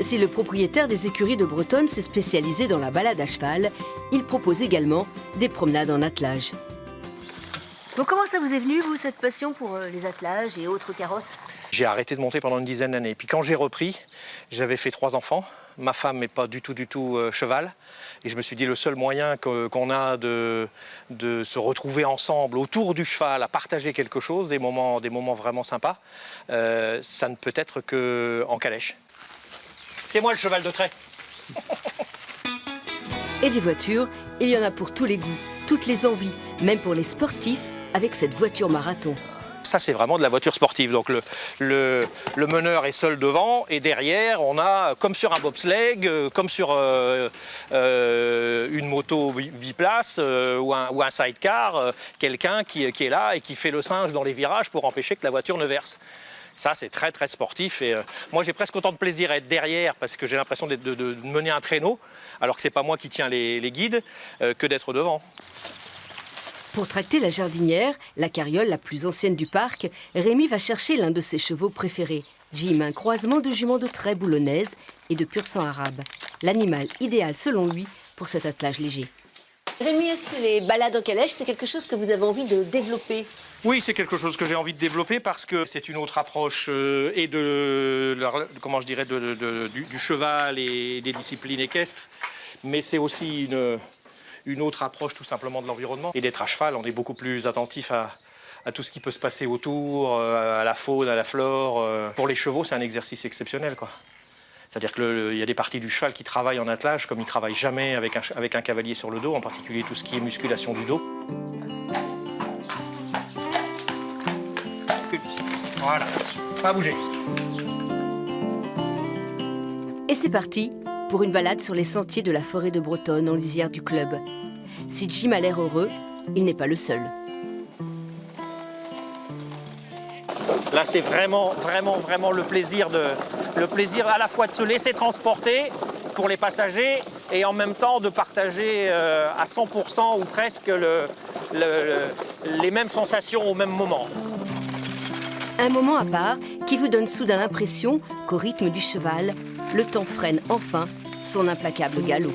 Si le propriétaire des écuries de Bretonne s'est spécialisé dans la balade à cheval, il propose également des promenades en attelage. Bon, comment ça vous est venu, vous, cette passion pour les attelages et autres carrosses? J'ai arrêté de monter pendant une dizaine d'années. Puis quand j'ai repris, j'avais fait 3 enfants. Ma femme n'est pas du tout cheval. Et je me suis dit, le seul moyen qu'on a de se retrouver ensemble autour du cheval, à partager quelque chose, des moments vraiment sympas, ça ne peut être qu'en calèche. C'est moi le cheval de trait. Et des voitures, il y en a pour tous les goûts, toutes les envies, même pour les sportifs avec cette voiture marathon. Ça, c'est vraiment de la voiture sportive. Donc le meneur est seul devant et derrière, on a, comme sur un bobsleigh, comme sur une moto biplace ou un sidecar, quelqu'un qui est là et qui fait le singe dans les virages pour empêcher que la voiture ne verse. Ça, c'est très très sportif et moi j'ai presque autant de plaisir à être derrière parce que j'ai l'impression de mener un traîneau alors que c'est pas moi qui tiens les guides que d'être devant. Pour tracter la jardinière, la carriole la plus ancienne du parc, Rémi va chercher l'un de ses chevaux préférés, Jim, un croisement de jument de trait boulonnaise et de pur sang arabe. L'animal idéal selon lui pour cet attelage léger. Rémi, est-ce que les balades en calèche, c'est quelque chose que vous avez envie de développer? Oui, c'est quelque chose que j'ai envie de développer parce que c'est une autre approche et du cheval et des disciplines équestres, mais c'est aussi une autre approche tout simplement de l'environnement. Et d'être à cheval, on est beaucoup plus attentif à tout ce qui peut se passer autour, à la faune, à la flore. Pour les chevaux, c'est un exercice exceptionnel, quoi. C'est-à-dire qu'il y a des parties du cheval qui travaillent en attelage comme ils ne travaillent jamais avec un cavalier sur le dos, en particulier tout ce qui est musculation du dos. Voilà, pas bouger. Et c'est parti pour une balade sur les sentiers de la forêt de Bretonne en lisière du club. Si Jim a l'air heureux, il n'est pas le seul. Là, c'est vraiment le plaisir à la fois de se laisser transporter pour les passagers et en même temps de partager à 100% ou presque les mêmes sensations au même moment. Un moment à part qui vous donne soudain l'impression qu'au rythme du cheval, le temps freine enfin son implacable galop.